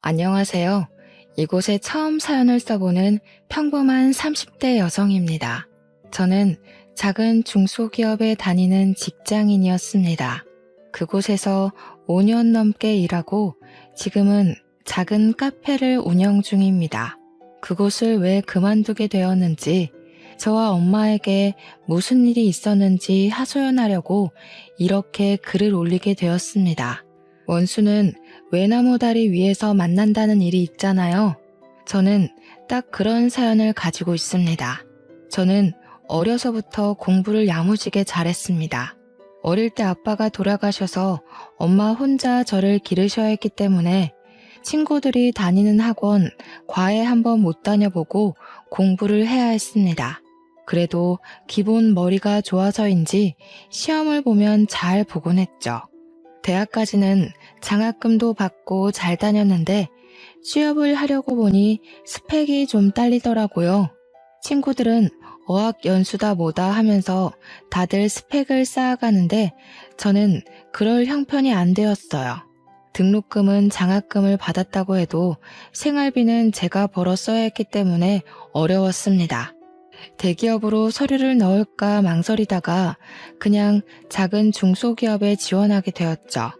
안녕하세요. 이곳에 처음 사연을 써보는 평범한 30대 여성입니다. 저는 작은 중소기업에 다니는 직장인이었습니다. 그곳에서 5년 넘게 일하고 지금은 작은 카페를 운영 중입니다. 그곳을 왜 그만두게 되었는지, 저와 엄마에게 무슨 일이 있었는지 하소연하려고 이렇게 글을 올리게 되었습니다. 원수는 외나무 다리 위에서 만난다는 일이 있잖아요. 저는 딱 그런 사연을 가지고 있습니다. 저는 어려서부터 공부를 야무지게 잘했습니다. 어릴 때 아빠가 돌아가셔서 엄마 혼자 저를 기르셔야 했기 때문에 친구들이 다니는 학원, 과외 한번 못 다녀보고 공부를 해야 했습니다. 그래도 기본 머리가 좋아서인지 시험을 보면 잘 보곤 했죠. 대학까지는 장학금도 받고 잘 다녔는데 취업을 하려고 보니 스펙이 좀 딸리더라고요. 친구들은 어학 연수다 뭐다 하면서 다들 스펙을 쌓아가는데 저는 그럴 형편이 안 되었어요. 등록금은 장학금을 받았다고 해도 생활비는 제가 벌어 써야 했기 때문에 어려웠습니다. 대기업으로 서류를 넣을까 망설이다가 그냥 작은 중소기업에 지원하게 되었죠.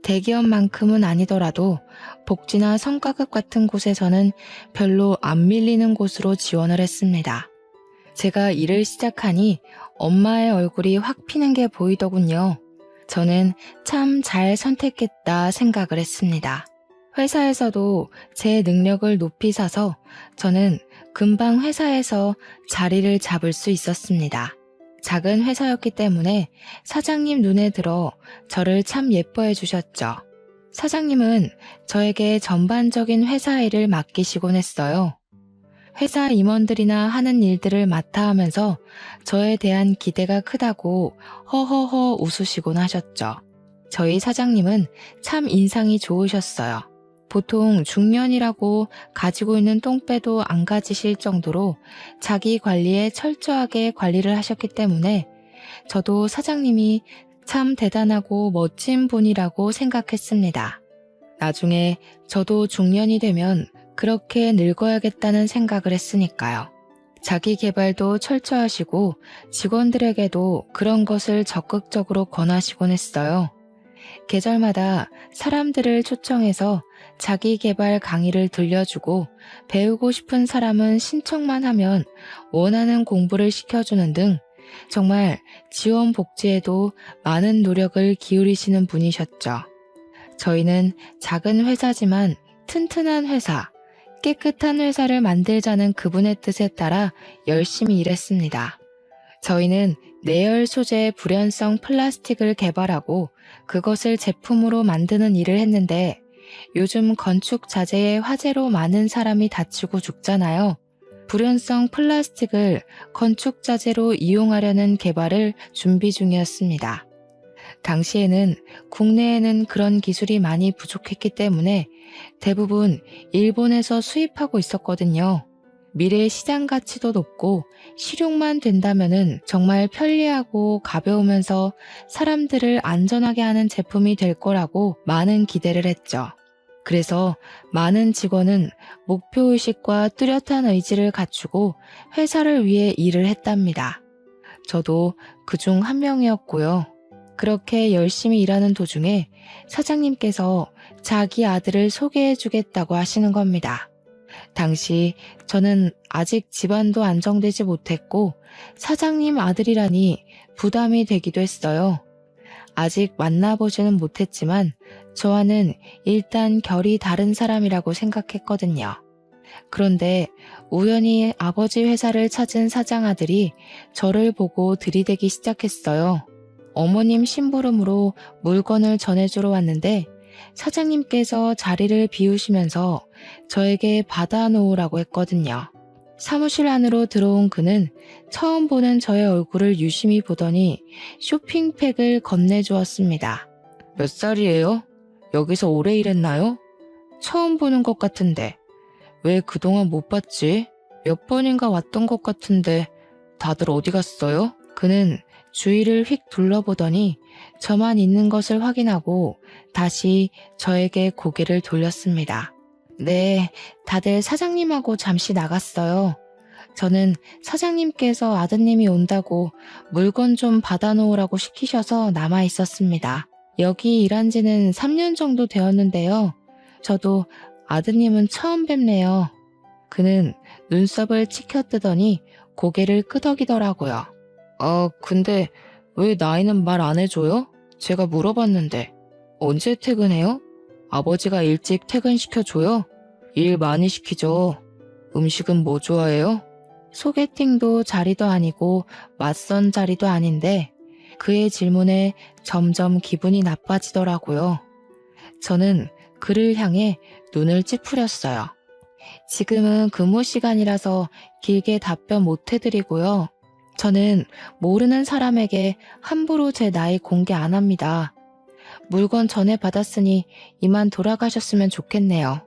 대기업만큼은 아니더라도 복지나 성과급 같은 곳에서는 별로 안 밀리는 곳으로 지원을 했습니다. 제가 일을 시작하니 엄마의 얼굴이 확 피는 게 보이더군요. 저는 참 잘 선택했다 생각을 했습니다. 회사에서도 제 능력을 높이 사서 저는 금방 회사에서 자리를 잡을 수 있었습니다. 작은 회사였기 때문에 사장님 눈에 들어 저를 참 예뻐해 주셨죠. 사장님은 저에게 전반적인 회사 일을 맡기시곤 했어요. 회사 임원들이나 하는 일들을 맡아 하면서 저에 대한 기대가 크다고 허허허 웃으시곤 하셨죠. 저희 사장님은 참 인상이 좋으셨어요. 보통 중년이라고 가지고 있는 똥배도 안 가지실 정도로 자기 관리에 철저하게 관리를 하셨기 때문에 저도 사장님이 참 대단하고 멋진 분이라고 생각했습니다. 나중에 저도 중년이 되면 그렇게 늙어야겠다는 생각을 했으니까요. 자기 개발도 철저하시고 직원들에게도 그런 것을 적극적으로 권하시곤 했어요. 계절마다 사람들을 초청해서 자기 개발 강의를 들려주고 배우고 싶은 사람은 신청만 하면 원하는 공부를 시켜주는 등 정말 지원 복지에도 많은 노력을 기울이시는 분이셨죠. 저희는 작은 회사지만 튼튼한 회사, 깨끗한 회사를 만들자는 그분의 뜻에 따라 열심히 일했습니다. 저희는 내열 소재 불연성 플라스틱을 개발하고 그것을 제품으로 만드는 일을 했는데 요즘 건축 자재의 화재로 많은 사람이 다치고 죽잖아요. 불연성 플라스틱을 건축 자재로 이용하려는 개발을 준비 중이었습니다. 당시에는 국내에는 그런 기술이 많이 부족했기 때문에 대부분 일본에서 수입하고 있었거든요. 미래 시장 가치도 높고 실용만 된다면은 정말 편리하고 가벼우면서 사람들을 안전하게 하는 제품이 될 거라고 많은 기대를 했죠. 그래서 많은 직원은 목표의식과 뚜렷한 의지를 갖추고 회사를 위해 일을 했답니다. 저도 그중 한 명이었고요. 그렇게 열심히 일하는 도중에 사장님께서 자기 아들을 소개해 주겠다고 하시는 겁니다. 당시 저는 아직 집안도 안정되지 못했고 사장님 아들이라니 부담이 되기도 했어요. 아직 만나보지는 못했지만 저와는 일단 결이 다른 사람이라고 생각했거든요. 그런데 우연히 아버지 회사를 찾은 사장 아들이 저를 보고 들이대기 시작했어요. 어머님 심부름으로 물건을 전해주러 왔는데 사장님께서 자리를 비우시면서 저에게 받아놓으라고 했거든요. 사무실 안으로 들어온 그는 처음 보는 저의 얼굴을 유심히 보더니 쇼핑백을 건네주었습니다. 몇 살이에요? 여기서 오래 일했나요? 처음 보는 것 같은데. 왜 그동안 못 봤지? 몇 번인가 왔던 것 같은데 다들 어디 갔어요? 그는 주위를 휙 둘러보더니 저만 있는 것을 확인하고 다시 저에게 고개를 돌렸습니다. 네, 다들 사장님하고 잠시 나갔어요. 저는 사장님께서 아드님이 온다고 물건 좀 받아놓으라고 시키셔서 남아 있었습니다. 여기 일한 지는 3년 정도 되었는데요. 저도 아드님은 처음 뵙네요. 그는 눈썹을 치켜뜨더니 고개를 끄덕이더라고요. 근데 왜 나이는 말 안 해줘요? 제가 물어봤는데. 언제 퇴근해요? 아버지가 일찍 퇴근시켜줘요? 일 많이 시키죠. 음식은 뭐 좋아해요? 소개팅도 자리도 아니고 맞선 자리도 아닌데 그의 질문에 점점 기분이 나빠지더라고요. 저는 그를 향해 눈을 찌푸렸어요. 지금은 근무 시간이라서 길게 답변 못 해드리고요. 저는 모르는 사람에게 함부로 제 나이 공개 안 합니다. 물건 전에 받았으니 이만 돌아가셨으면 좋겠네요.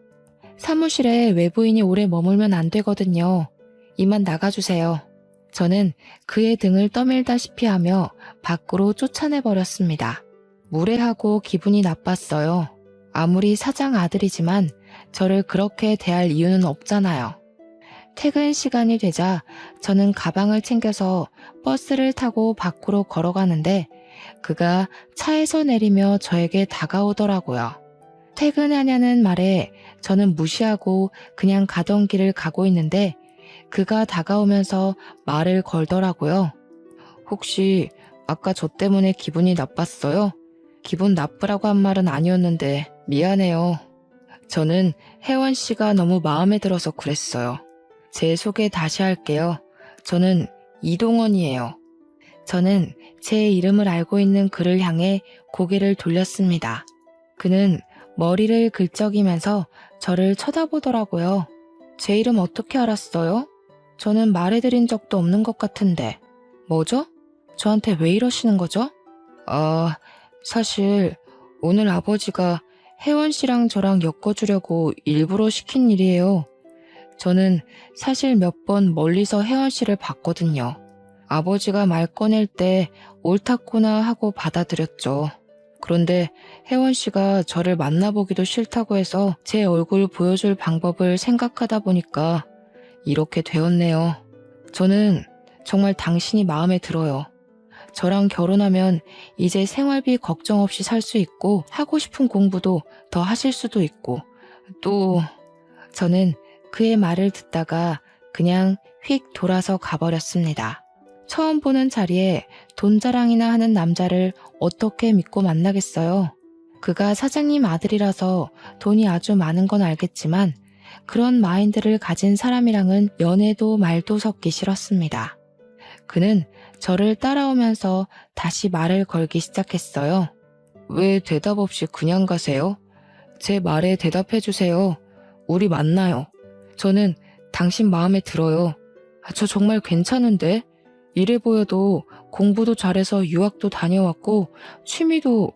사무실에 외부인이 오래 머물면 안 되거든요. 이만 나가주세요. 저는 그의 등을 떠밀다시피 하며 밖으로 쫓아내버렸습니다. 무례하고 기분이 나빴어요. 아무리 사장 아들이지만 저를 그렇게 대할 이유는 없잖아요. 퇴근 시간이 되자 저는 가방을 챙겨서 버스를 타고 밖으로 걸어가는데 그가 차에서 내리며 저에게 다가오더라고요. 퇴근하냐는 말에 저는 무시하고 그냥 가던 길을 가고 있는데 그가 다가오면서 말을 걸더라고요. 혹시 아까 저 때문에 기분이 나빴어요? 기분 나쁘라고 한 말은 아니었는데 미안해요. 저는 혜원 씨가 너무 마음에 들어서 그랬어요. 제 소개 다시 할게요. 저는 이동원이에요. 저는 제 이름을 알고 있는 그를 향해 고개를 돌렸습니다. 그는 머리를 긁적이면서 저를 쳐다보더라고요. 제 이름 어떻게 알았어요? 저는 말해드린 적도 없는 것 같은데. 뭐죠? 저한테 왜 이러시는 거죠? 사실 오늘 아버지가 혜원 씨랑 저랑 엮어주려고 일부러 시킨 일이에요. 저는 사실 몇 번 멀리서 혜원 씨를 봤거든요. 아버지가 말 꺼낼 때 옳다구나 하고 받아들였죠. 그런데 혜원 씨가 저를 만나보기도 싫다고 해서 제 얼굴 보여줄 방법을 생각하다 보니까 이렇게 되었네요. 저는 정말 당신이 마음에 들어요. 저랑 결혼하면 이제 생활비 걱정 없이 살 수 있고 하고 싶은 공부도 더 하실 수도 있고 또 저는 그의 말을 듣다가 그냥 휙 돌아서 가버렸습니다. 처음 보는 자리에 돈 자랑이나 하는 남자를 어떻게 믿고 만나겠어요? 그가 사장님 아들이라서 돈이 아주 많은 건 알겠지만 그런 마인드를 가진 사람이랑은 연애도 말도 섞기 싫었습니다. 그는 저를 따라오면서 다시 말을 걸기 시작했어요. 왜 대답 없이 그냥 가세요? 제 말에 대답해 주세요. 우리 만나요. 저는 당신 마음에 들어요. 저 정말 괜찮은데? 이래 보여도 공부도 잘해서 유학도 다녀왔고 취미도...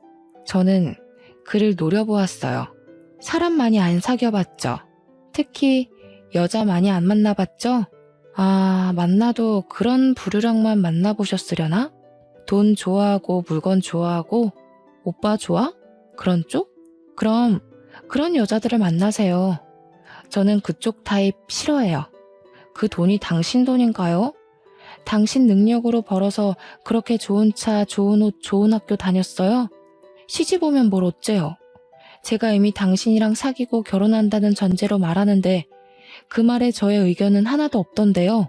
저는 그를 노려보았어요. 사람 많이 안 사귀어봤죠. 특히 여자 많이 안 만나봤죠? 만나도 그런 부류랑만 만나보셨으려나? 돈 좋아하고 물건 좋아하고 오빠 좋아? 그런 쪽? 그럼 그런 여자들을 만나세요. 저는 그쪽 타입 싫어해요. 그 돈이 당신 돈인가요? 당신 능력으로 벌어서 그렇게 좋은 차, 좋은 옷, 좋은 학교 다녔어요? 시집 오면 뭘 어째요? 제가 이미 당신이랑 사귀고 결혼한다는 전제로 말하는데 그 말에 저의 의견은 하나도 없던데요.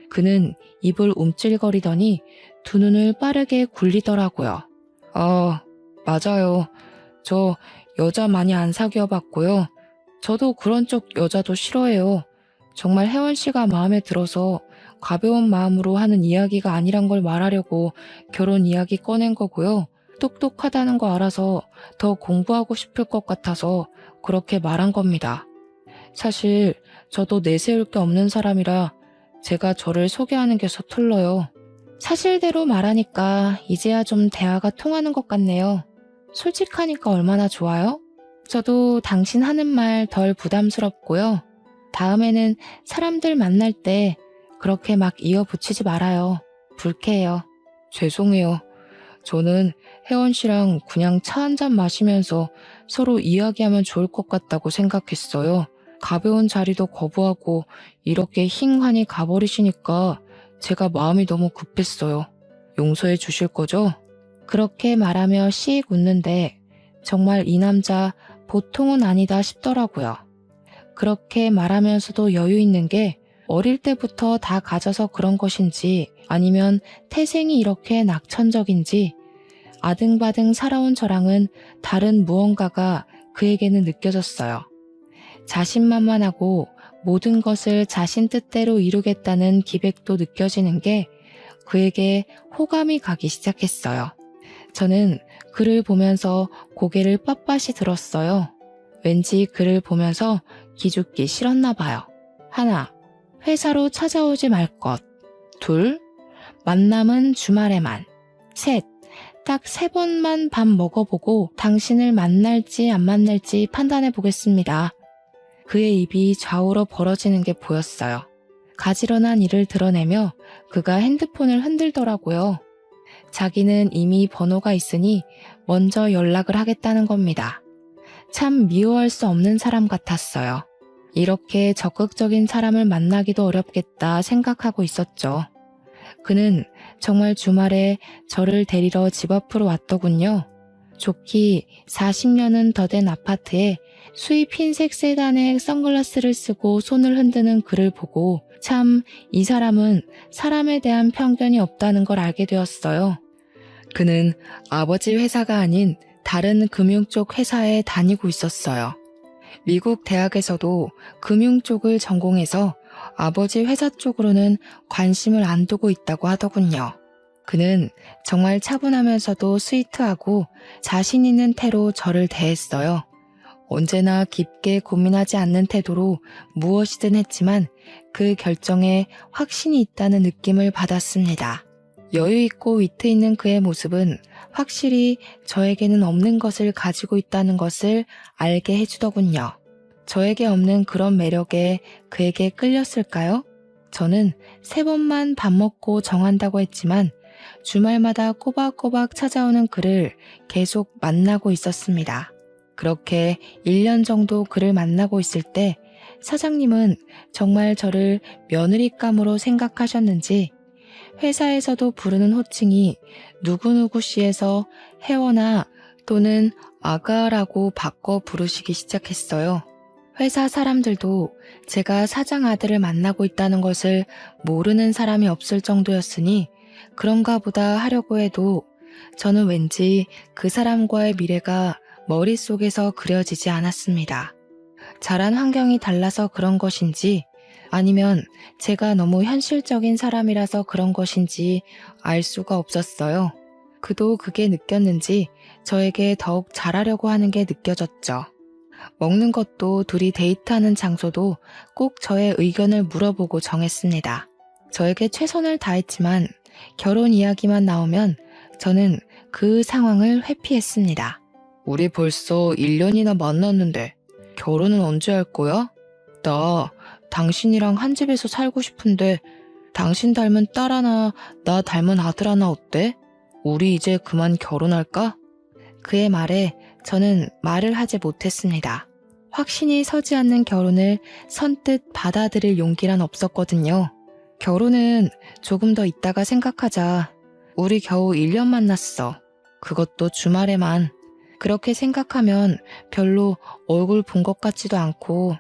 그는 입을 움찔거리더니 두 눈을 빠르게 굴리더라고요. 맞아요. 저 여자 많이 안 사귀어봤고요. 저도 그런 쪽 여자도 싫어해요. 정말 혜원 씨가 마음에 들어서 가벼운 마음으로 하는 이야기가 아니란 걸 말하려고 결혼 이야기 꺼낸 거고요. 똑똑하다는 거 알아서 더 공부하고 싶을 것 같아서 그렇게 말한 겁니다. 사실 저도 내세울 게 없는 사람이라 제가 저를 소개하는 게 서툴러요. 사실대로 말하니까 이제야 좀 대화가 통하는 것 같네요. 솔직하니까 얼마나 좋아요? 저도 당신 하는 말 덜 부담스럽고요. 다음에는 사람들 만날 때 그렇게 막 이어붙이지 말아요. 불쾌해요. 죄송해요. 저는 혜원 씨랑 그냥 차 한잔 마시면서 서로 이야기하면 좋을 것 같다고 생각했어요. 가벼운 자리도 거부하고 이렇게 힝하니 가버리시니까 제가 마음이 너무 급했어요. 용서해 주실 거죠? 그렇게 말하며 씩 웃는데 정말 이 남자 보통은 아니다 싶더라고요. 그렇게 말하면서도 여유 있는 게 어릴 때부터 다 가져서 그런 것인지 아니면 태생이 이렇게 낙천적인지 아등바등 살아온 저랑은 다른 무언가가 그에게는 느껴졌어요. 자신만만하고 모든 것을 자신 뜻대로 이루겠다는 기백도 느껴지는 게 그에게 호감이 가기 시작했어요. 저는 그를 보면서 고개를 빳빳이 들었어요. 왠지 그를 보면서 기죽기 싫었나 봐요. 하나, 회사로 찾아오지 말 것. 둘, 만남은 주말에만. 셋, 딱 3번만 밥 먹어보고 당신을 만날지 안 만날지 판단해 보겠습니다. 그의 입이 좌우로 벌어지는 게 보였어요. 가지런한 일을 드러내며 그가 핸드폰을 흔들더라고요. 자기는 이미 번호가 있으니 먼저 연락을 하겠다는 겁니다. 참 미워할 수 없는 사람 같았어요. 이렇게 적극적인 사람을 만나기도 어렵겠다 생각하고 있었죠. 그는 정말 주말에 저를 데리러 집 앞으로 왔더군요. 좋기 40년은 더 된 아파트에 수입 흰색 세단에 선글라스를 쓰고 손을 흔드는 그를 보고 참 이 사람은 사람에 대한 편견이 없다는 걸 알게 되었어요. 그는 아버지 회사가 아닌 다른 금융 쪽 회사에 다니고 있었어요. 미국 대학에서도 금융 쪽을 전공해서 아버지 회사 쪽으로는 관심을 안 두고 있다고 하더군요. 그는 정말 차분하면서도 스위트하고 자신 있는 태로 저를 대했어요. 언제나 깊게 고민하지 않는 태도로 무엇이든 했지만 그 결정에 확신이 있다는 느낌을 받았습니다. 여유 있고 위트 있는 그의 모습은 확실히 저에게는 없는 것을 가지고 있다는 것을 알게 해주더군요. 저에게 없는 그런 매력에 그에게 끌렸을까요? 저는 3번만 밥 먹고 정한다고 했지만 주말마다 꼬박꼬박 찾아오는 그를 계속 만나고 있었습니다. 그렇게 1년 정도 그를 만나고 있을 때 사장님은 정말 저를 며느리감으로 생각하셨는지 회사에서도 부르는 호칭이 누구누구 씨에서 혜원아 또는 아가라고 바꿔 부르시기 시작했어요. 회사 사람들도 제가 사장 아들을 만나고 있다는 것을 모르는 사람이 없을 정도였으니 그런가 보다 하려고 해도 저는 왠지 그 사람과의 미래가 머릿속에서 그려지지 않았습니다. 자란 환경이 달라서 그런 것인지 아니면 제가 너무 현실적인 사람이라서 그런 것인지 알 수가 없었어요. 그도 그게 느꼈는지 저에게 더욱 잘하려고 하는 게 느껴졌죠. 먹는 것도 둘이 데이트하는 장소도 꼭 저의 의견을 물어보고 정했습니다. 저에게 최선을 다했지만 결혼 이야기만 나오면 저는 그 상황을 회피했습니다. 우리 벌써 1년이나 만났는데 결혼은 언제 할 거야? 나 당신이랑 한 집에서 살고 싶은데 당신 닮은 딸 하나, 나 닮은 아들 하나 어때? 우리 이제 그만 결혼할까? 그의 말에 저는 말을 하지 못했습니다. 확신이 서지 않는 결혼을 선뜻 받아들일 용기란 없었거든요. 결혼은 조금 더 있다가 생각하자. 우리 겨우 1년 만났어. 그것도 주말에만. 그렇게 생각하면 별로 얼굴 본 것 같지도 않고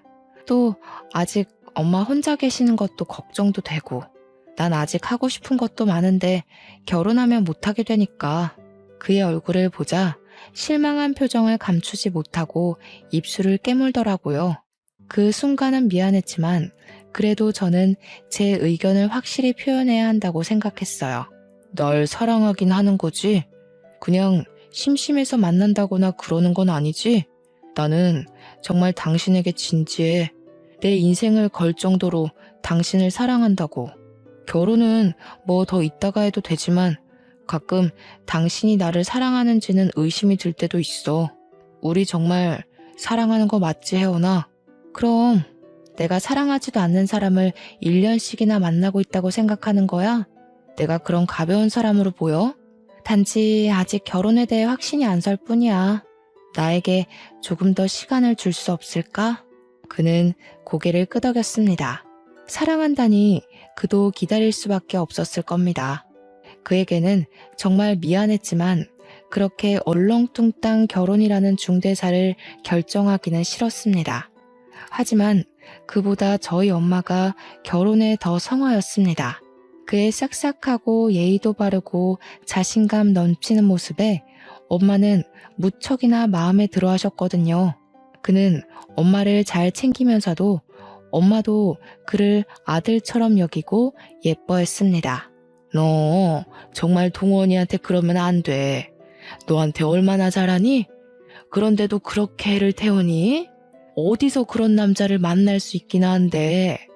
또 아직 엄마 혼자 계시는 것도 걱정도 되고 난 아직 하고 싶은 것도 많은데 결혼하면 못하게 되니까. 그의 얼굴을 보자 실망한 표정을 감추지 못하고 입술을 깨물더라고요. 그 순간은 미안했지만 그래도 저는 제 의견을 확실히 표현해야 한다고 생각했어요. 날 사랑하긴 하는 거지? 그냥 심심해서 만난다거나 그러는 건 아니지? 나는 정말 당신에게 진지해. 내 인생을 걸 정도로 당신을 사랑한다고. 결혼은 뭐 더 있다가 해도 되지만 가끔 당신이 나를 사랑하는지는 의심이 들 때도 있어. 우리 정말 사랑하는 거 맞지, 혜원아? 그럼 내가 사랑하지도 않는 사람을 1년씩이나 만나고 있다고 생각하는 거야? 내가 그런 가벼운 사람으로 보여? 단지 아직 결혼에 대해 확신이 안 설 뿐이야. 나에게 조금 더 시간을 줄 수 없을까? 그는 고개를 끄덕였습니다. 사랑한다니 그도 기다릴 수밖에 없었을 겁니다. 그에게는 정말 미안했지만 그렇게 얼렁뚱땅 결혼이라는 중대사를 결정하기는 싫었습니다. 하지만 그보다 저희 엄마가 결혼에 더 성화였습니다. 그의 싹싹하고 예의도 바르고 자신감 넘치는 모습에 엄마는 무척이나 마음에 들어 하셨거든요. 그는 엄마를 잘 챙기면서도 엄마도 그를 아들처럼 여기고 예뻐했습니다. 너 정말 동원이한테 그러면 안 돼. 너한테 얼마나 잘하니? 그런데도 그렇게 애를 태우니? 어디서 그런 남자를 만날 수 있긴 한데.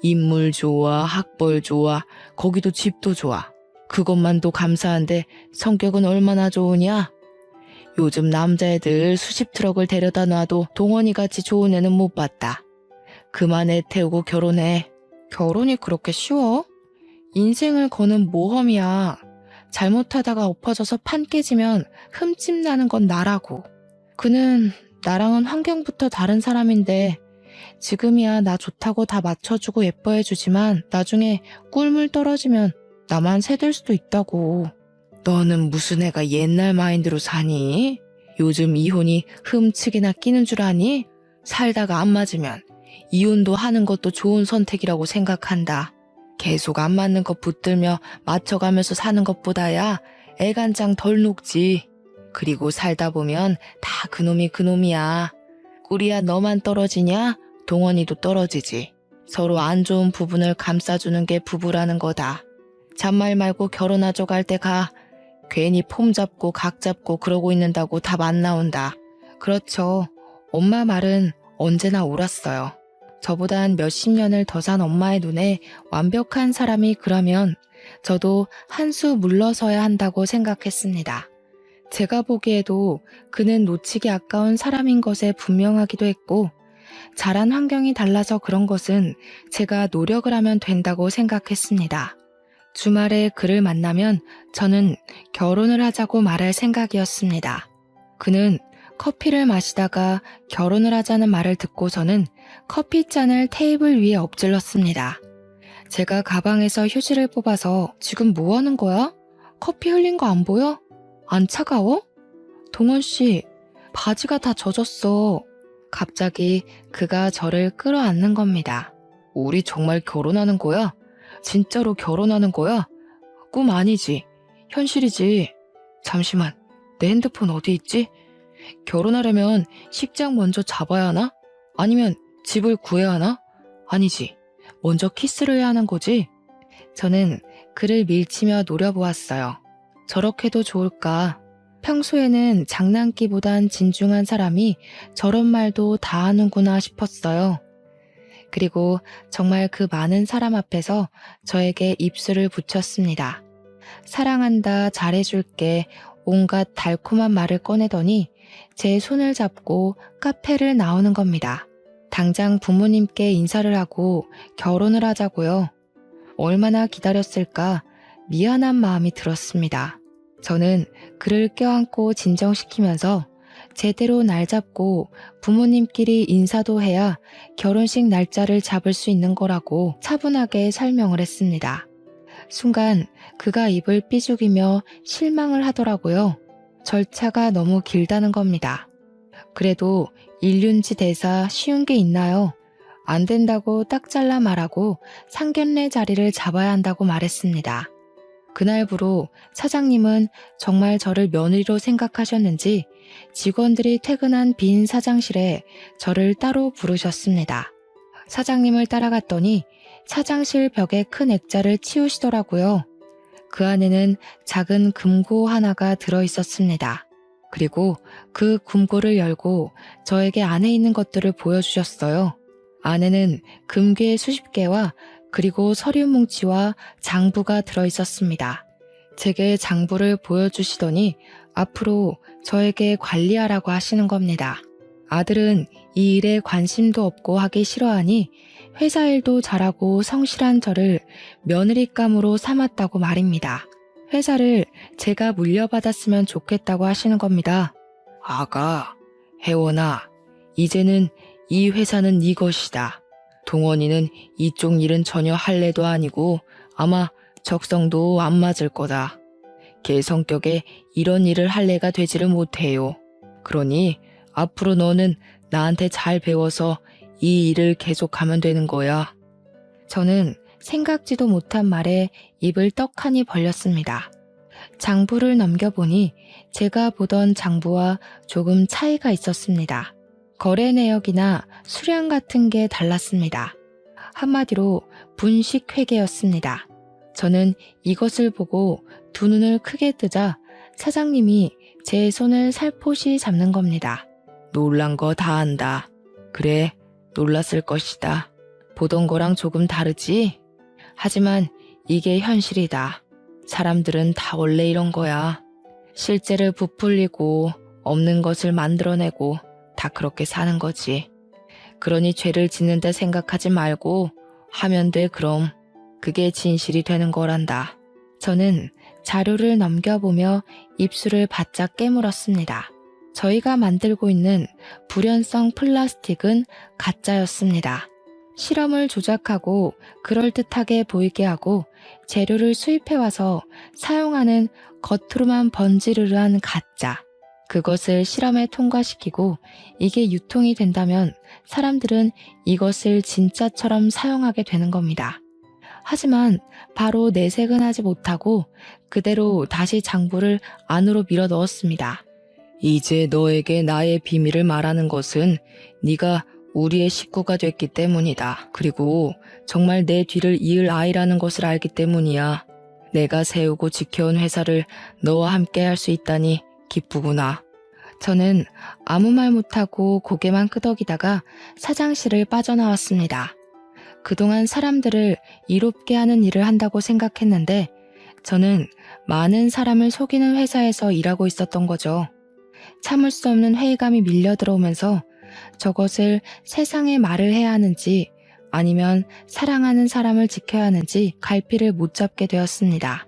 인물 좋아, 학벌 좋아, 거기도 집도 좋아. 그것만도 감사한데 성격은 얼마나 좋으냐? 요즘 남자애들 수십 트럭을 데려다 놔도 동원이같이 좋은 애는 못 봤다. 그만 애 태우고 결혼해. 결혼이 그렇게 쉬워? 인생을 거는 모험이야. 잘못하다가 엎어져서 판 깨지면 흠집 나는 건 나라고. 그는 나랑은 환경부터 다른 사람인데 지금이야 나 좋다고 다 맞춰주고 예뻐해주지만 나중에 꿀물 떨어지면 나만 새될 수도 있다고. 너는 무슨 애가 옛날 마인드로 사니? 요즘 이혼이 흠측이나 끼는 줄 아니? 살다가 안 맞으면 이혼도 하는 것도 좋은 선택이라고 생각한다. 계속 안 맞는 거 붙들며 맞춰가면서 사는 것보다야 애간장 덜 녹지. 그리고 살다 보면 다 그놈이 그놈이야. 꿀이야 너만 떨어지냐? 동원이도 떨어지지. 서로 안 좋은 부분을 감싸주는 게 부부라는 거다. 잔말 말고 결혼하죠 갈 때 가. 괜히 폼 잡고 각 잡고 그러고 있는다고 답 안 나온다. 그렇죠. 엄마 말은 언제나 옳았어요. 저보단 몇십 년을 더 산 엄마의 눈에 완벽한 사람이 그러면 저도 한 수 물러서야 한다고 생각했습니다. 제가 보기에도 그는 놓치기 아까운 사람인 것에 분명하기도 했고 자란 환경이 달라서 그런 것은 제가 노력을 하면 된다고 생각했습니다. 주말에 그를 만나면 저는 결혼을 하자고 말할 생각이었습니다. 그는 커피를 마시다가 결혼을 하자는 말을 듣고서는 커피잔을 테이블 위에 엎질렀습니다. 제가 가방에서 휴지를 뽑아서 지금 뭐 하는 거야? 커피 흘린 거 안 보여? 안 차가워? 동원 씨, 바지가 다 젖었어. 갑자기 그가 저를 끌어안는 겁니다. 우리 정말 결혼하는 거야? 진짜로 결혼하는 거야? 꿈 아니지? 현실이지? 잠시만, 내 핸드폰 어디 있지? 결혼하려면 식장 먼저 잡아야 하나? 아니면 집을 구해야 하나? 아니지. 먼저 키스를 해야 하는 거지? 저는 그를 밀치며 노려보았어요. 저렇게도 좋을까? 평소에는 장난기보단 진중한 사람이 저런 말도 다 하는구나 싶었어요. 그리고 정말 그 많은 사람 앞에서 저에게 입술을 붙였습니다. 사랑한다, 잘해줄게, 온갖 달콤한 말을 꺼내더니 제 손을 잡고 카페를 나오는 겁니다. 당장 부모님께 인사를 하고 결혼을 하자고요. 얼마나 기다렸을까 미안한 마음이 들었습니다. 저는 그를 껴안고 진정시키면서 제대로 날 잡고 부모님끼리 인사도 해야 결혼식 날짜를 잡을 수 있는 거라고 차분하게 설명을 했습니다. 순간 그가 입을 삐죽이며 실망을 하더라고요. 절차가 너무 길다는 겁니다. 그래도 일륜지 대사 쉬운 게 있나요? 안 된다고 딱 잘라 말하고 상견례 자리를 잡아야 한다고 말했습니다. 그날부로 사장님은 정말 저를 며느리로 생각하셨는지 직원들이 퇴근한 빈 사장실에 저를 따로 부르셨습니다. 사장님을 따라갔더니 사장실 벽에 큰 액자를 치우시더라고요. 그 안에는 작은 금고 하나가 들어있었습니다. 그리고 그 금고를 열고 저에게 안에 있는 것들을 보여주셨어요. 안에는 금괴 수십 개와 그리고 서류 뭉치와 장부가 들어있었습니다. 제게 장부를 보여주시더니 앞으로 저에게 관리하라고 하시는 겁니다. 아들은 이 일에 관심도 없고 하기 싫어하니 회사 일도 잘하고 성실한 저를 며느리감으로 삼았다고 말입니다. 회사를 제가 물려받았으면 좋겠다고 하시는 겁니다. 아가, 혜원아, 이제는 이 회사는 네 것이다. 동원이는 이쪽 일은 전혀 할래도 아니고 아마 적성도 안 맞을 거다. 걔 성격에 이런 일을 할 애가 되지를 못해요. 그러니 앞으로 너는 나한테 잘 배워서 이 일을 계속하면 되는 거야. 저는 생각지도 못한 말에 입을 떡하니 벌렸습니다. 장부를 넘겨보니 제가 보던 장부와 조금 차이가 있었습니다. 거래 내역이나 수량 같은 게 달랐습니다. 한마디로 분식회계였습니다. 저는 이것을 보고 두 눈을 크게 뜨자 사장님이 제 손을 살포시 잡는 겁니다. 놀란 거 다 안다. 그래, 놀랐을 것이다. 보던 거랑 조금 다르지? 하지만 이게 현실이다. 사람들은 다 원래 이런 거야. 실제를 부풀리고 없는 것을 만들어내고 다 그렇게 사는 거지. 그러니 죄를 짓는데 생각하지 말고 하면 돼 그럼. 그게 진실이 되는 거란다. 저는 자료를 넘겨보며 입술을 바짝 깨물었습니다. 저희가 만들고 있는 불연성 플라스틱은 가짜였습니다. 실험을 조작하고 그럴듯하게 보이게 하고 재료를 수입해와서 사용하는 겉으로만 번지르르한 가짜. 그것을 실험에 통과시키고 이게 유통이 된다면 사람들은 이것을 진짜처럼 사용하게 되는 겁니다. 하지만 바로 내색은 하지 못하고 그대로 다시 장부를 안으로 밀어 넣었습니다. 이제 너에게 나의 비밀을 말하는 것은 네가 우리의 식구가 됐기 때문이다. 그리고 정말 내 뒤를 이을 아이라는 것을 알기 때문이야. 내가 세우고 지켜온 회사를 너와 함께 할 수 있다니 기쁘구나. 저는 아무 말 못하고 고개만 끄덕이다가 사장실을 빠져나왔습니다. 그동안 사람들을 이롭게 하는 일을 한다고 생각했는데 저는 많은 사람을 속이는 회사에서 일하고 있었던 거죠. 참을 수 없는 회의감이 밀려 들어오면서 저것을 세상에 말을 해야 하는지 아니면 사랑하는 사람을 지켜야 하는지 갈피를 못 잡게 되었습니다.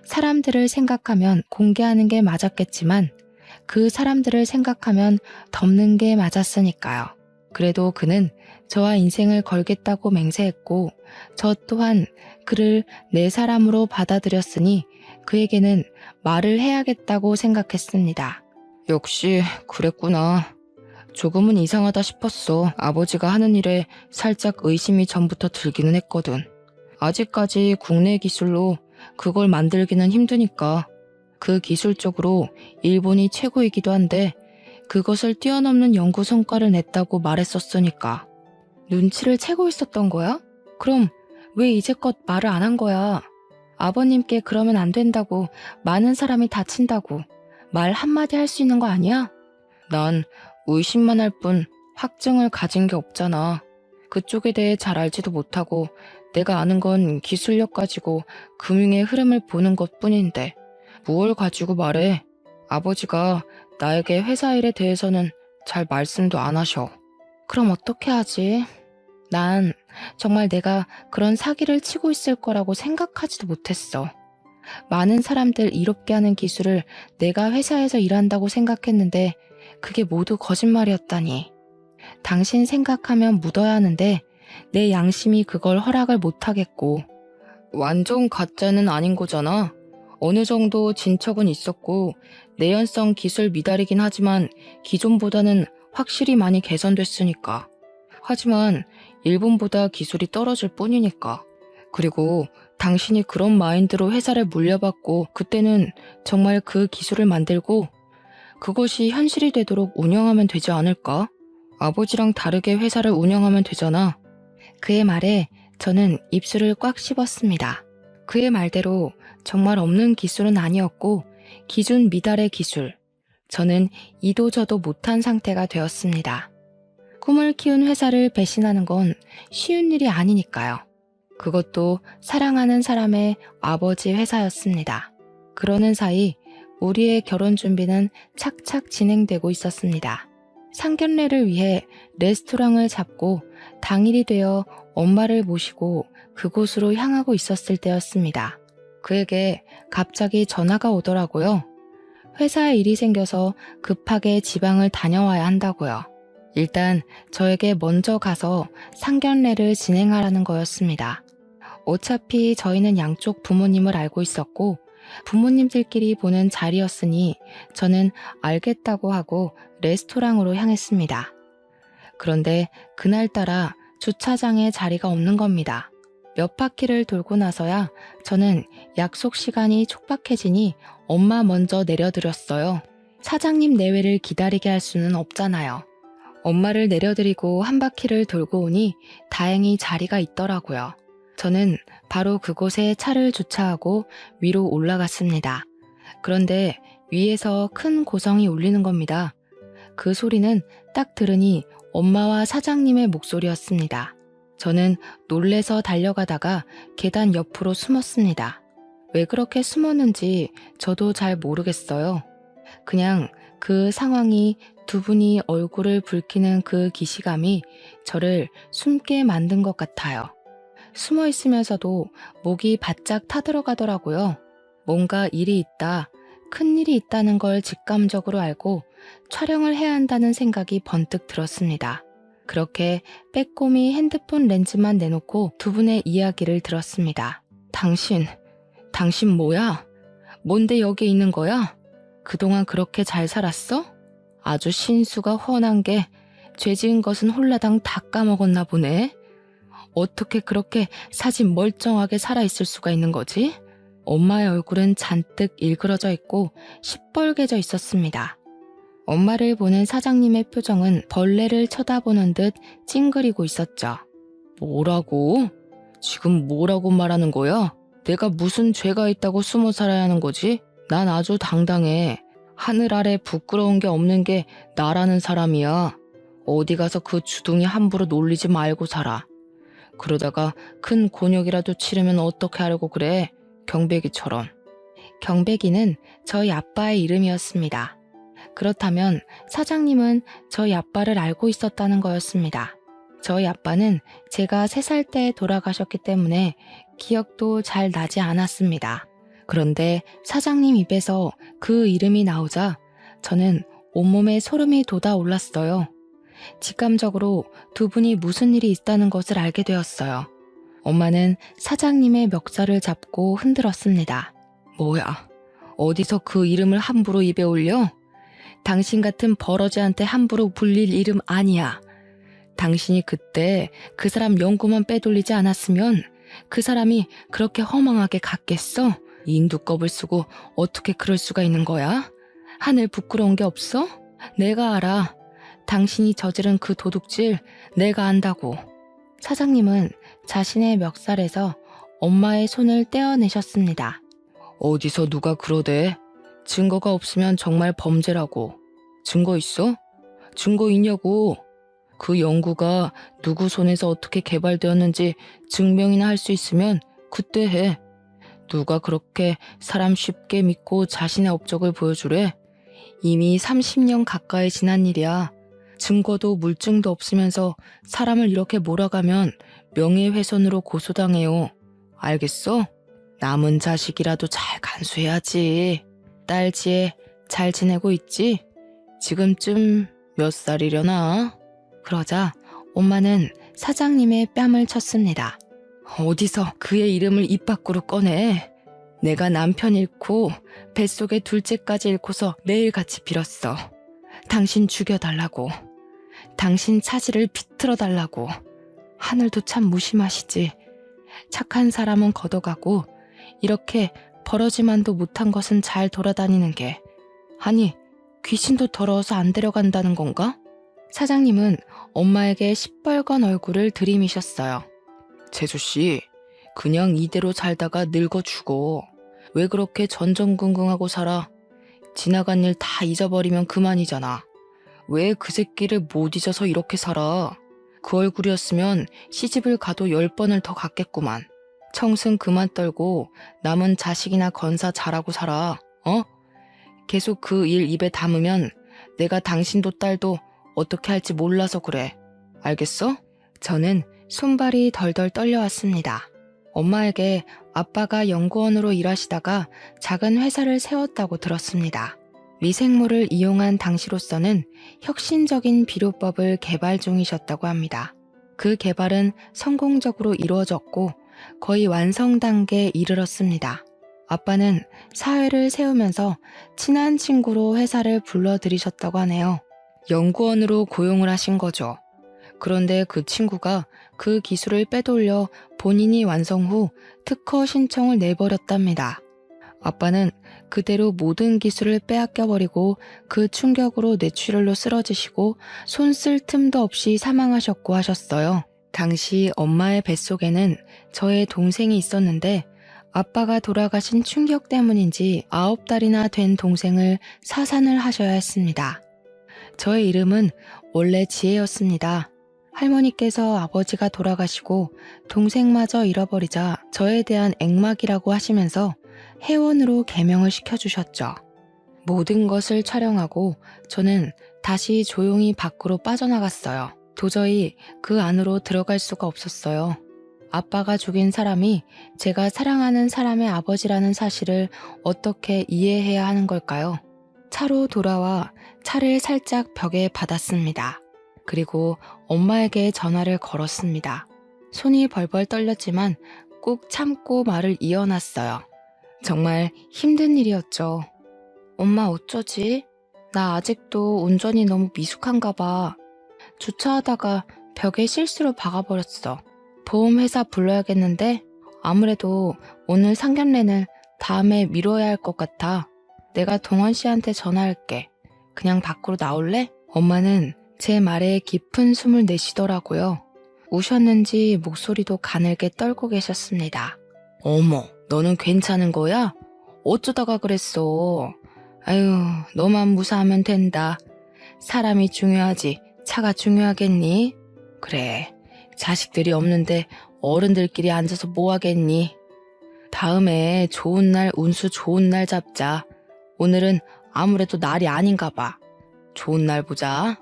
사람들을 생각하면 공개하는 게 맞았겠지만 그 사람들을 생각하면 덮는 게 맞았으니까요. 그래도 그는 저와 인생을 걸겠다고 맹세했고 저 또한 그를 내 사람으로 받아들였으니 그에게는 말을 해야겠다고 생각했습니다. 역시 그랬구나. 조금은 이상하다 싶었어. 아버지가 하는 일에 살짝 의심이 전부터 들기는 했거든. 아직까지 국내 기술로 그걸 만들기는 힘드니까. 그 기술 적으로 일본이 최고이기도 한데 그것을 뛰어넘는 연구 성과를 냈다고 말했었으니까. 눈치를 채고 있었던 거야? 그럼 왜 이제껏 말을 안 한 거야? 아버님께 그러면 안 된다고, 많은 사람이 다친다고 말 한마디 할 수 있는 거 아니야? 난 의심만 할 뿐 확증을 가진 게 없잖아. 그쪽에 대해 잘 알지도 못하고 내가 아는 건 기술력 가지고 금융의 흐름을 보는 것뿐인데 뭘 가지고 말해? 아버지가 나에게 회사 일에 대해서는 잘 말씀도 안 하셔. 그럼 어떻게 하지? 난 정말 내가 그런 사기를 치고 있을 거라고 생각하지도 못했어. 많은 사람들 이롭게 하는 기술을 내가 회사에서 일한다고 생각했는데 그게 모두 거짓말이었다니. 당신 생각하면 묻어야 하는데 내 양심이 그걸 허락을 못하겠고. 완전 가짜는 아닌 거잖아. 어느 정도 진척은 있었고 내연성 기술 미달이긴 하지만 기존보다는 확실히 많이 개선됐으니까. 하지만 일본보다 기술이 떨어질 뿐이니까. 그리고 당신이 그런 마인드로 회사를 물려받고 그때는 정말 그 기술을 만들고 그것이 현실이 되도록 운영하면 되지 않을까? 아버지랑 다르게 회사를 운영하면 되잖아. 그의 말에 저는 입술을 꽉 씹었습니다. 그의 말대로 정말 없는 기술은 아니었고 기준 미달의 기술. 저는 이도저도 못한 상태가 되었습니다. 꿈을 키운 회사를 배신하는 건 쉬운 일이 아니니까요. 그것도 사랑하는 사람의 아버지 회사였습니다. 그러는 사이 우리의 결혼 준비는 착착 진행되고 있었습니다. 상견례를 위해 레스토랑을 잡고 당일이 되어 엄마를 모시고 그곳으로 향하고 있었을 때였습니다. 그에게 갑자기 전화가 오더라고요. 회사에 일이 생겨서 급하게 지방을 다녀와야 한다고요. 일단 저에게 먼저 가서 상견례를 진행하라는 거였습니다. 어차피 저희는 양쪽 부모님을 알고 있었고 부모님들끼리 보는 자리였으니 저는 알겠다고 하고 레스토랑으로 향했습니다. 그런데 그날따라 주차장에 자리가 없는 겁니다. 몇 바퀴를 돌고 나서야 저는 약속 시간이 촉박해지니 엄마 먼저 내려드렸어요. 사장님 내외를 기다리게 할 수는 없잖아요. 엄마를 내려드리고 한 바퀴를 돌고 오니 다행히 자리가 있더라고요. 저는 바로 그곳에 차를 주차하고 위로 올라갔습니다. 그런데 위에서 큰 고성이 울리는 겁니다. 그 소리는 딱 들으니 엄마와 사장님의 목소리였습니다. 저는 놀래서 달려가다가 계단 옆으로 숨었습니다. 왜 그렇게 숨었는지 저도 잘 모르겠어요. 그냥 그 상황이 두 분이 얼굴을 붉히는 그 기시감이 저를 숨게 만든 것 같아요. 숨어 있으면서도 목이 바짝 타들어가더라고요. 뭔가 일이 있다, 큰 일이 있다는 걸 직감적으로 알고 촬영을 해야 한다는 생각이 번뜩 들었습니다. 그렇게 빼꼼히 핸드폰 렌즈만 내놓고 두 분의 이야기를 들었습니다. 당신 뭐야? 뭔데 여기 있는 거야? 그동안 그렇게 잘 살았어? 아주 신수가 훤한 게 죄 지은 것은 홀라당 다 까먹었나 보네. 어떻게 그렇게 사진 멀쩡하게 살아있을 수가 있는 거지? 엄마의 얼굴은 잔뜩 일그러져 있고 시뻘개져 있었습니다. 엄마를 보는 사장님의 표정은 벌레를 쳐다보는 듯 찡그리고 있었죠. 뭐라고? 지금 뭐라고 말하는 거야? 내가 무슨 죄가 있다고 숨어 살아야 하는 거지? 난 아주 당당해. 하늘 아래 부끄러운 게 없는 게 나라는 사람이야. 어디 가서 그 주둥이 함부로 놀리지 말고 살아. 그러다가 큰 곤욕이라도 치르면 어떻게 하려고 그래? 경배기처럼. 경배기는 저희 아빠의 이름이었습니다. 그렇다면 사장님은 저희 아빠를 알고 있었다는 거였습니다. 저희 아빠는 제가 3살 때 돌아가셨기 때문에 기억도 잘 나지 않았습니다. 그런데 사장님 입에서 그 이름이 나오자 저는 온몸에 소름이 돋아올랐어요. 직감적으로 두 분이 무슨 일이 있다는 것을 알게 되었어요. 엄마는 사장님의 멱살을 잡고 흔들었습니다. 뭐야? 어디서 그 이름을 함부로 입에 올려? 당신 같은 버러지한테 함부로 불릴 이름 아니야. 당신이 그때 그 사람 연구만 빼돌리지 않았으면 그 사람이 그렇게 허망하게 갔겠어? 인두껍을 쓰고 어떻게 그럴 수가 있는 거야? 하늘 부끄러운 게 없어? 내가 알아. 당신이 저지른 그 도둑질 내가 안다고. 사장님은 자신의 멱살에서 엄마의 손을 떼어내셨습니다. 어디서 누가 그러대? 증거가 없으면 정말 범죄라고. 증거 있어? 증거 있냐고. 그 연구가 누구 손에서 어떻게 개발되었는지 증명이나 할 수 있으면 그때 해. 누가 그렇게 사람 쉽게 믿고 자신의 업적을 보여주래? 이미 30년 가까이 지난 일이야. 증거도 물증도 없으면서 사람을 이렇게 몰아가면 명예훼손으로 고소당해요. 알겠어? 남은 자식이라도 잘 간수해야지. 딸 지혜 잘 지내고 있지? 지금쯤 몇 살이려나? 그러자 엄마는 사장님의 뺨을 쳤습니다. 어디서 그의 이름을 입 밖으로 꺼내? 내가 남편 잃고 뱃속에 둘째까지 잃고서 매일같이 빌었어. 당신 죽여달라고. 당신 차지를 비틀어달라고. 하늘도 참 무심하시지. 착한 사람은 걷어가고 이렇게 버러지만도 못한 것은 잘 돌아다니는 게. 아니, 귀신도 더러워서 안 데려간다는 건가? 사장님은 엄마에게 시뻘건 얼굴을 들이미셨어요. 재수씨, 그냥 이대로 살다가 늙어 죽어. 왜 그렇게 전전긍긍하고 살아? 지나간 일 다 잊어버리면 그만이잖아. 왜 그 새끼를 못 잊어서 이렇게 살아? 그 얼굴이었으면 시집을 가도 10번을 더 갔겠구만. 청승 그만 떨고 남은 자식이나 건사 잘하고 살아. 어? 계속 그 일 입에 담으면 내가 당신도 딸도 어떻게 할지 몰라서 그래. 알겠어? 저는 손발이 덜덜 떨려왔습니다. 엄마에게 아빠가 연구원으로 일하시다가 작은 회사를 세웠다고 들었습니다. 미생물을 이용한 당시로서는 혁신적인 비료법을 개발 중이셨다고 합니다. 그 개발은 성공적으로 이루어졌고 거의 완성 단계에 이르렀습니다. 아빠는 사회를 세우면서 친한 친구로 회사를 불러들이셨다고 하네요. 연구원으로 고용을 하신 거죠. 그런데 그 친구가 그 기술을 빼돌려 본인이 완성 후 특허 신청을 내버렸답니다. 아빠는 그대로 모든 기술을 빼앗겨버리고 그 충격으로 뇌출혈로 쓰러지시고 손 쓸 틈도 없이 사망하셨고 하셨어요. 당시 엄마의 뱃속에는 저의 동생이 있었는데 아빠가 돌아가신 충격 때문인지 9달이나 된 동생을 사산을 하셔야 했습니다. 저의 이름은 원래 지혜였습니다. 할머니께서 아버지가 돌아가시고 동생마저 잃어버리자 저에 대한 액막이라고 하시면서 회원으로 개명을 시켜주셨죠. 모든 것을 촬영하고 저는 다시 조용히 밖으로 빠져나갔어요. 도저히 그 안으로 들어갈 수가 없었어요. 아빠가 죽인 사람이 제가 사랑하는 사람의 아버지라는 사실을 어떻게 이해해야 하는 걸까요? 차로 돌아와 차를 살짝 벽에 받았습니다. 그리고 엄마에게 전화를 걸었습니다. 손이 벌벌 떨렸지만 꾹 참고 말을 이어놨어요. 정말 힘든 일이었죠. 엄마 어쩌지? 나 아직도 운전이 너무 미숙한가 봐. 주차하다가 벽에 실수로 박아버렸어. 보험회사 불러야겠는데 아무래도 오늘 상견례는 다음에 미뤄야 할 것 같아. 내가 동원 씨한테 전화할게. 그냥 밖으로 나올래? 엄마는 제 말에 깊은 숨을 내쉬더라고요. 우셨는지 목소리도 가늘게 떨고 계셨습니다. 어머, 너는 괜찮은 거야? 어쩌다가 그랬어? 아유, 너만 무사하면 된다. 사람이 중요하지 차가 중요하겠니? 그래, 자식들이 없는데 어른들끼리 앉아서 뭐 하겠니? 다음에 좋은 날, 운수 좋은 날 잡자. 오늘은 아무래도 날이 아닌가 봐. 좋은 날 보자.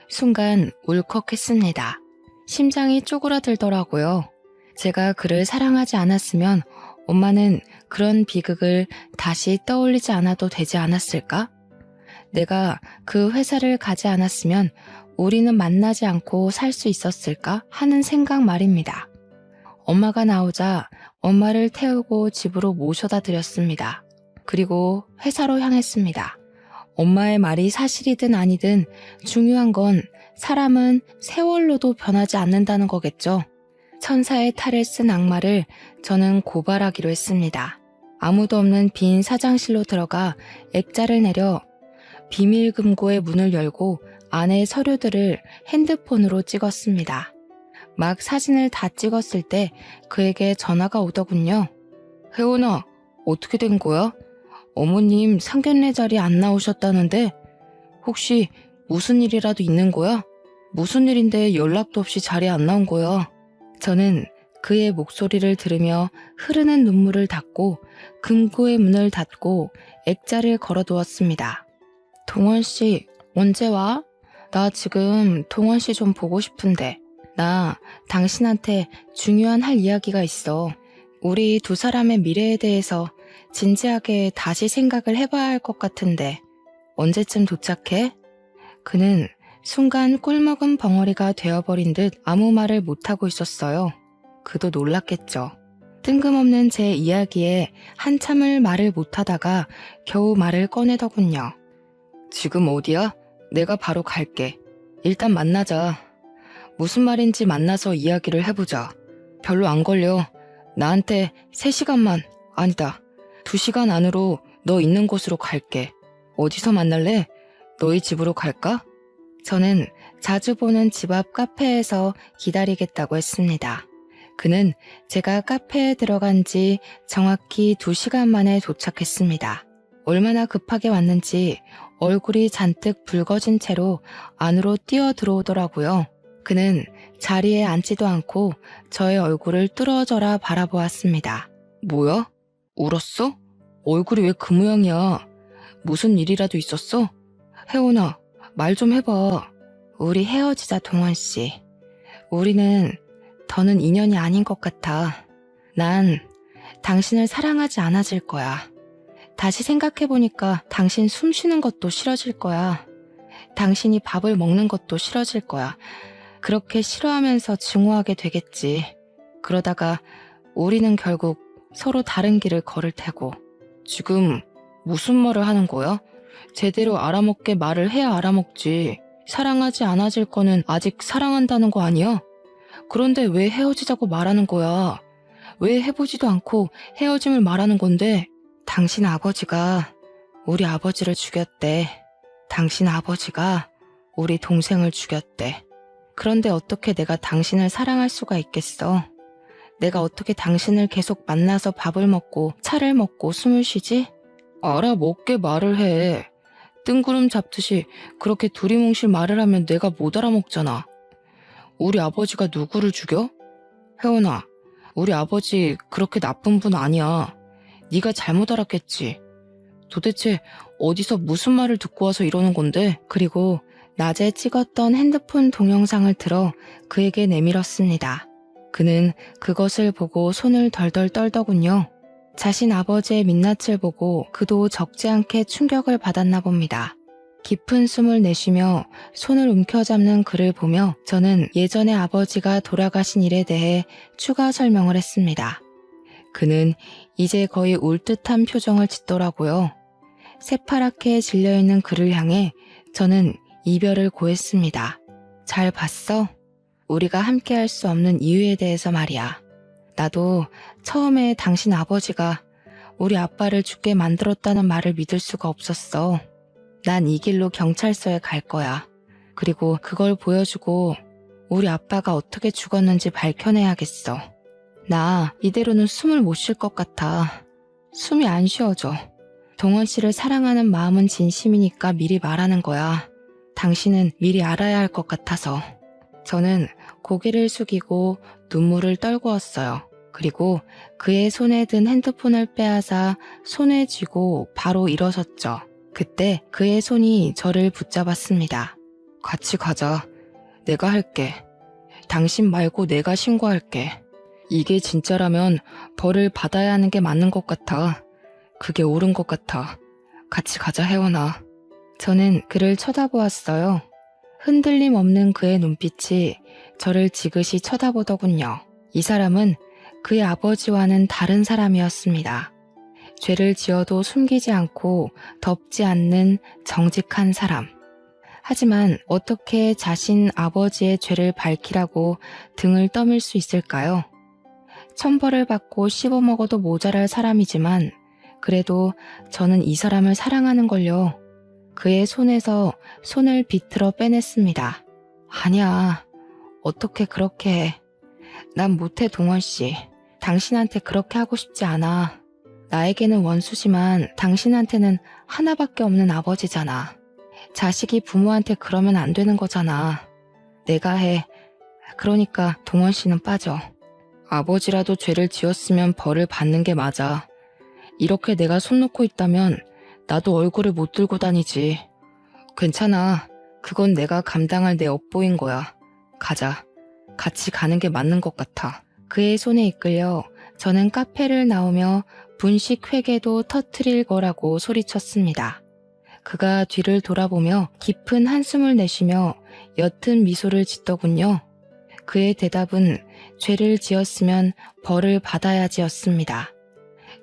순간 울컥했습니다. 심장이 쪼그라들더라고요. 제가 그를 사랑하지 않았으면 엄마는 그런 비극을 다시 떠올리지 않아도 되지 않았을까? 내가 그 회사를 가지 않았으면 우리는 만나지 않고 살 수 있었을까 하는 생각 말입니다. 엄마가 나오자 엄마를 태우고 집으로 모셔다 드렸습니다. 그리고 회사로 향했습니다. 엄마의 말이 사실이든 아니든 중요한 건 사람은 세월로도 변하지 않는다는 거겠죠. 천사의 탈을 쓴 악마를 저는 고발하기로 했습니다. 아무도 없는 빈 사장실로 들어가 액자를 내려 비밀 금고의 문을 열고 안의 서류들을 핸드폰으로 찍었습니다. 막 사진을 다 찍었을 때 그에게 전화가 오더군요. 혜원아, 어떻게 된 거야? 어머님 상견례 자리 안 나오셨다는데 혹시 무슨 일이라도 있는 거야? 무슨 일인데 연락도 없이 자리에 안 나온 거야? 저는 그의 목소리를 들으며 흐르는 눈물을 닦고 금고의 문을 닫고 액자를 걸어두었습니다. 동원 씨, 언제 와? 나 지금 동원 씨 좀 보고 싶은데. 나 당신한테 중요한 할 이야기가 있어. 우리 두 사람의 미래에 대해서 진지하게 다시 생각을 해봐야 할 것 같은데 언제쯤 도착해? 그는 순간 꿀먹은 벙어리가 되어버린 듯 아무 말을 못하고 있었어요. 그도 놀랐겠죠. 뜬금없는 제 이야기에 한참을 말을 못하다가 겨우 말을 꺼내더군요. 지금 어디야? 내가 바로 갈게. 일단 만나자. 무슨 말인지 만나서 이야기를 해보자. 별로 안 걸려. 나한테 3시간만, 아니다. 2시간 안으로 너 있는 곳으로 갈게. 어디서 만날래? 너희 집으로 갈까? 저는 자주 보는 집 앞 카페에서 기다리겠다고 했습니다. 그는 제가 카페에 들어간 지 정확히 2시간 만에 도착했습니다. 얼마나 급하게 왔는지 얼굴이 잔뜩 붉어진 채로 안으로 뛰어 들어오더라고요. 그는 자리에 앉지도 않고 저의 얼굴을 뚫어져라 바라보았습니다. 뭐야? 울었어? 얼굴이 왜 그 모양이야? 무슨 일이라도 있었어? 혜원아, 말 좀 해봐. 우리 헤어지자, 동원씨. 우리는 더는 인연이 아닌 것 같아. 난 당신을 사랑하지 않아질 거야. 다시 생각해보니까 당신 숨 쉬는 것도 싫어질 거야. 당신이 밥을 먹는 것도 싫어질 거야. 그렇게 싫어하면서 증오하게 되겠지. 그러다가 우리는 결국 서로 다른 길을 걸을 테고. 지금 무슨 말을 하는 거야? 제대로 알아먹게 말을 해야 알아먹지. 사랑하지 않아질 거는 아직 사랑한다는 거 아니야? 그런데 왜 헤어지자고 말하는 거야? 왜 해보지도 않고 헤어짐을 말하는 건데? 당신 아버지가 우리 아버지를 죽였대. 당신 아버지가 우리 동생을 죽였대. 그런데 어떻게 내가 당신을 사랑할 수가 있겠어? 내가 어떻게 당신을 계속 만나서 밥을 먹고 차를 먹고 숨을 쉬지? 알아먹게 말을 해. 뜬구름 잡듯이 그렇게 두리뭉실 말을 하면 내가 못 알아먹잖아. 우리 아버지가 누구를 죽여? 혜원아, 우리 아버지 그렇게 나쁜 분 아니야. 네가 잘못 알았겠지. 도대체 어디서 무슨 말을 듣고 와서 이러는 건데? 그리고 낮에 찍었던 핸드폰 동영상을 들어 그에게 내밀었습니다. 그는 그것을 보고 손을 덜덜 떨더군요. 자신 아버지의 민낯을 보고 그도 적지 않게 충격을 받았나 봅니다. 깊은 숨을 내쉬며 손을 움켜잡는 그를 보며 저는 예전에 아버지가 돌아가신 일에 대해 추가 설명을 했습니다. 그는 이제 거의 울 듯한 표정을 짓더라고요. 새파랗게 질려있는 그를 향해 저는 이별을 고했습니다. 잘 봤어? 우리가 함께할 수 없는 이유에 대해서 말이야. 나도 처음에 당신 아버지가 우리 아빠를 죽게 만들었다는 말을 믿을 수가 없었어. 난 이 길로 경찰서에 갈 거야. 그리고 그걸 보여주고 우리 아빠가 어떻게 죽었는지 밝혀내야겠어. 나 이대로는 숨을 못 쉴 것 같아. 숨이 안 쉬어져. 동원 씨를 사랑하는 마음은 진심이니까 미리 말하는 거야. 당신은 미리 알아야 할 것 같아서. 저는 고개를 숙이고 눈물을 떨구었어요. 그리고 그의 손에 든 핸드폰을 빼앗아 손에 쥐고 바로 일어섰죠. 그때 그의 손이 저를 붙잡았습니다. 같이 가자. 내가 할게. 당신 말고 내가 신고할게. 이게 진짜라면 벌을 받아야 하는 게 맞는 것 같아. 그게 옳은 것 같아. 같이 가자, 혜원아. 저는 그를 쳐다보았어요. 흔들림 없는 그의 눈빛이 저를 지그시 쳐다보더군요. 이 사람은 그의 아버지와는 다른 사람이었습니다. 죄를 지어도 숨기지 않고 덮지 않는 정직한 사람. 하지만 어떻게 자신 아버지의 죄를 밝히라고 등을 떠밀 수 있을까요? 천벌을 받고 씹어먹어도 모자랄 사람이지만 그래도 저는 이 사람을 사랑하는 걸요. 그의 손에서 손을 비틀어 빼냈습니다. 아니야. 어떻게 그렇게 해. 난 못해, 동원 씨. 당신한테 그렇게 하고 싶지 않아. 나에게는 원수지만 당신한테는 하나밖에 없는 아버지잖아. 자식이 부모한테 그러면 안 되는 거잖아. 내가 해. 그러니까 동원 씨는 빠져. 아버지라도 죄를 지었으면 벌을 받는 게 맞아. 이렇게 내가 손 놓고 있다면 나도 얼굴을 못 들고 다니지. 괜찮아. 그건 내가 감당할 내 업보인 거야. 가자. 같이 가는 게 맞는 것 같아. 그의 손에 이끌려 저는 카페를 나오며 분식 회계도 터트릴 거라고 소리쳤습니다. 그가 뒤를 돌아보며 깊은 한숨을 내쉬며 옅은 미소를 짓더군요. 그의 대답은 죄를 지었으면 벌을 받아야지였습니다.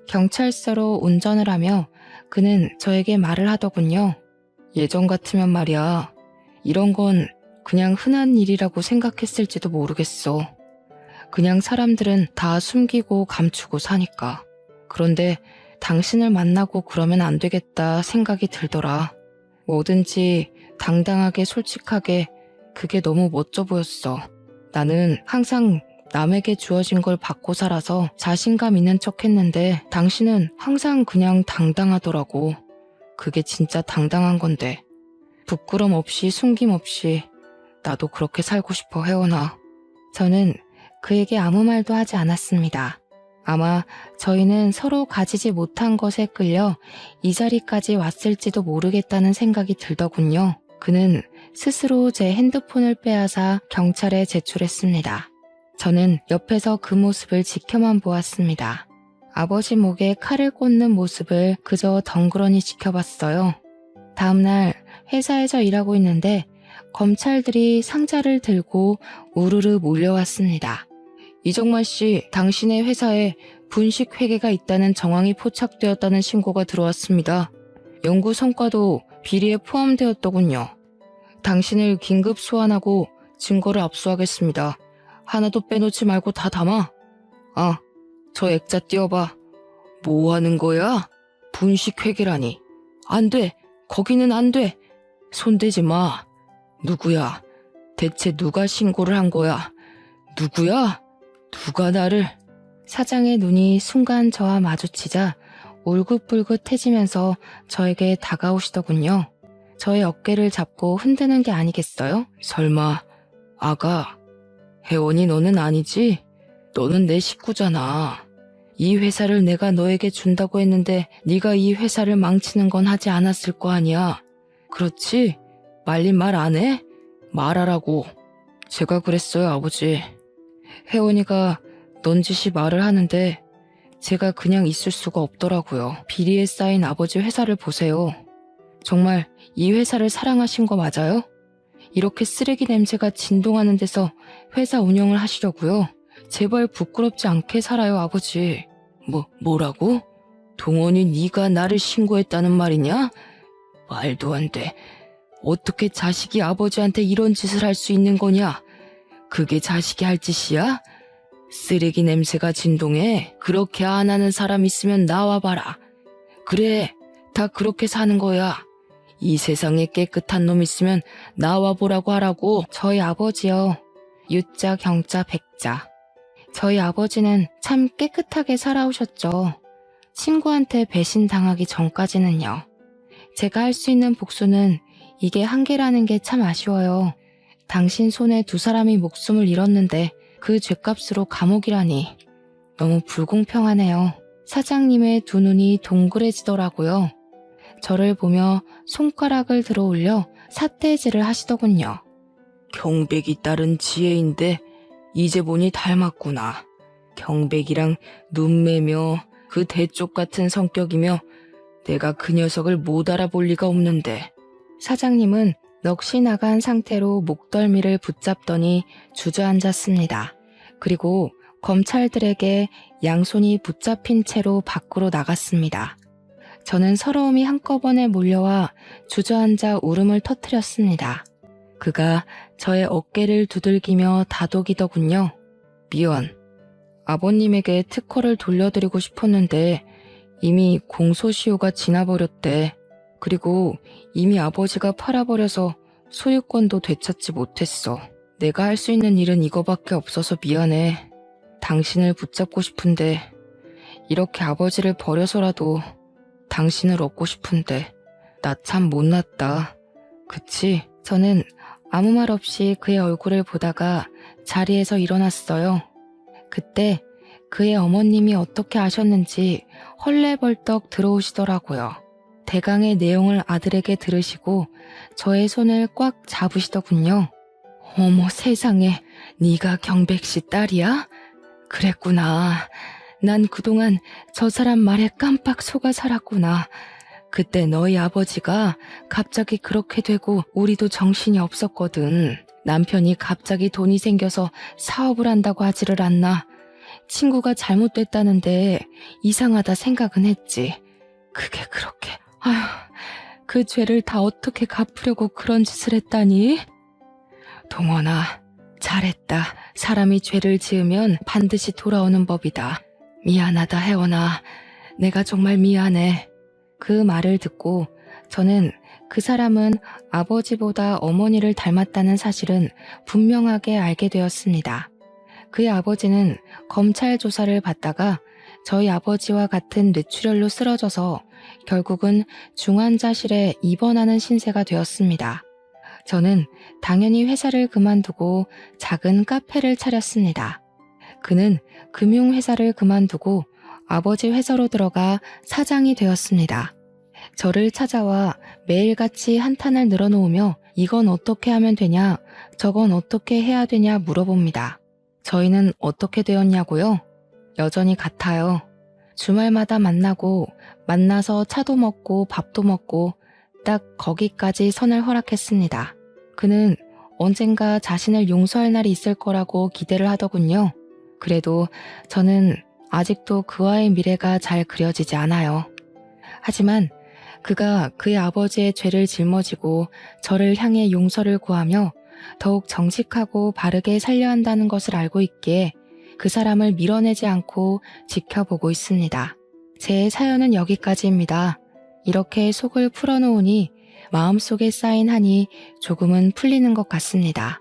경찰서로 운전을 하며 그는 저에게 말을 하더군요. 예전 같으면 말이야. 이런 건 그냥 흔한 일이라고 생각했을지도 모르겠어. 그냥 사람들은 다 숨기고 감추고 사니까. 그런데 당신을 만나고 그러면 안 되겠다 생각이 들더라. 뭐든지 당당하게 솔직하게 그게 너무 멋져 보였어. 나는 항상 남에게 주어진 걸 받고 살아서 자신감 있는 척 했는데 당신은 항상 그냥 당당하더라고. 그게 진짜 당당한 건데. 부끄럼 없이 숨김 없이 나도 그렇게 살고 싶어, 혜원아. 저는 그에게 아무 말도 하지 않았습니다. 아마 저희는 서로 가지지 못한 것에 끌려 이 자리까지 왔을지도 모르겠다는 생각이 들더군요. 그는 스스로 제 핸드폰을 빼앗아 경찰에 제출했습니다. 저는 옆에서 그 모습을 지켜만 보았습니다. 아버지 목에 칼을 꽂는 모습을 그저 덩그러니 지켜봤어요. 다음날 회사에서 일하고 있는데 검찰들이 상자를 들고 우르르 몰려왔습니다. 이정만 씨, 당신의 회사에 분식 회계가 있다는 정황이 포착되었다는 신고가 들어왔습니다. 연구 성과도 비리에 포함되었더군요. 당신을 긴급 소환하고 증거를 압수하겠습니다. 하나도 빼놓지 말고 다 담아. 아, 저 액자 띄워봐. 뭐 하는 거야? 분식 회계라니. 안 돼. 거기는 안 돼. 손대지 마. 누구야? 대체 누가 신고를 한 거야? 누구야? 누가 나를? 사장의 눈이 순간 저와 마주치자 울긋불긋해지면서 저에게 다가오시더군요. 저의 어깨를 잡고 흔드는 게 아니겠어요? 설마 아가, 혜원이 너는 아니지? 너는 내 식구잖아. 이 회사를 내가 너에게 준다고 했는데 네가 이 회사를 망치는 건 하지 않았을 거 아니야. 그렇지? 말린 말 안 해? 말하라고. 제가 그랬어요, 아버지. 혜원이가 넌지시 말을 하는데 제가 그냥 있을 수가 없더라고요. 비리에 쌓인 아버지 회사를 보세요. 정말 이 회사를 사랑하신 거 맞아요? 이렇게 쓰레기 냄새가 진동하는 데서 회사 운영을 하시려고요? 제발 부끄럽지 않게 살아요, 아버지. 뭐라고? 동원이 네가 나를 신고했다는 말이냐? 말도 안 돼. 어떻게 자식이 아버지한테 이런 짓을 할 수 있는 거냐? 그게 자식이 할 짓이야? 쓰레기 냄새가 진동해. 그렇게 안 하는 사람 있으면 나와봐라. 그래, 다 그렇게 사는 거야. 이 세상에 깨끗한 놈 있으면 나와보라고 하라고. 저희 아버지요. 유자, 경자, 백자. 저희 아버지는 참 깨끗하게 살아오셨죠. 친구한테 배신당하기 전까지는요. 제가 할 수 있는 복수는 이게 한계라는 게 참 아쉬워요. 당신 손에 두 사람이 목숨을 잃었는데 그 죗값으로 감옥이라니. 너무 불공평하네요. 사장님의 두 눈이 동그래지더라고요. 저를 보며 손가락을 들어 올려 삿대질을 하시더군요. 경백이 딸은 지혜인데 이제 보니 닮았구나. 경백이랑 눈매며 그 대쪽 같은 성격이며 내가 그 녀석을 못 알아볼 리가 없는데. 사장님은 넋이 나간 상태로 목덜미를 붙잡더니 주저앉았습니다. 그리고 검찰들에게 양손이 붙잡힌 채로 밖으로 나갔습니다. 저는 서러움이 한꺼번에 몰려와 주저앉아 울음을 터뜨렸습니다. 그가 저의 어깨를 두들기며 다독이더군요. 미연, 아버님에게 특허를 돌려드리고 싶었는데 이미 공소시효가 지나버렸대. 그리고 이미 아버지가 팔아버려서 소유권도 되찾지 못했어. 내가 할 수 있는 일은 이거밖에 없어서 미안해. 당신을 붙잡고 싶은데 이렇게 아버지를 버려서라도 당신을 얻고 싶은데 나 참 못났다. 그치? 저는 아무 말 없이 그의 얼굴을 보다가 자리에서 일어났어요. 그때 그의 어머님이 어떻게 아셨는지 헐레벌떡 들어오시더라고요. 대강의 내용을 아들에게 들으시고 저의 손을 꽉 잡으시더군요. 어머 세상에, 네가 경백씨 딸이야? 그랬구나. 난 그동안 저 사람 말에 깜빡 속아 살았구나. 그때 너희 아버지가 갑자기 그렇게 되고 우리도 정신이 없었거든. 남편이 갑자기 돈이 생겨서 사업을 한다고 하지를 않나. 친구가 잘못됐다는데 이상하다 생각은 했지. 그게 그렇게, 아휴, 그 죄를 다 어떻게 갚으려고 그런 짓을 했다니? 동원아, 잘했다. 사람이 죄를 지으면 반드시 돌아오는 법이다. 미안하다, 혜원아. 내가 정말 미안해. 그 말을 듣고 저는 그 사람은 아버지보다 어머니를 닮았다는 사실은 분명하게 알게 되었습니다. 그의 아버지는 검찰 조사를 받다가 저희 아버지와 같은 뇌출혈로 쓰러져서 결국은 중환자실에 입원하는 신세가 되었습니다. 저는 당연히 회사를 그만두고 작은 카페를 차렸습니다. 그는 금융회사를 그만두고 아버지 회사로 들어가 사장이 되었습니다. 저를 찾아와 매일같이 한탄을 늘어놓으며 이건 어떻게 하면 되냐, 저건 어떻게 해야 되냐 물어봅니다. 저희는 어떻게 되었냐고요? 여전히 같아요. 주말마다 만나고 만나서 차도 먹고 밥도 먹고 딱 거기까지 선을 허락했습니다. 그는 언젠가 자신을 용서할 날이 있을 거라고 기대를 하더군요. 그래도 저는 아직도 그와의 미래가 잘 그려지지 않아요. 하지만 그가 그의 아버지의 죄를 짊어지고 저를 향해 용서를 구하며 더욱 정직하고 바르게 살려 한다는 것을 알고 있기에 그 사람을 밀어내지 않고 지켜보고 있습니다. 제 사연은 여기까지입니다. 이렇게 속을 풀어놓으니 마음속에 쌓인 한이 조금은 풀리는 것 같습니다.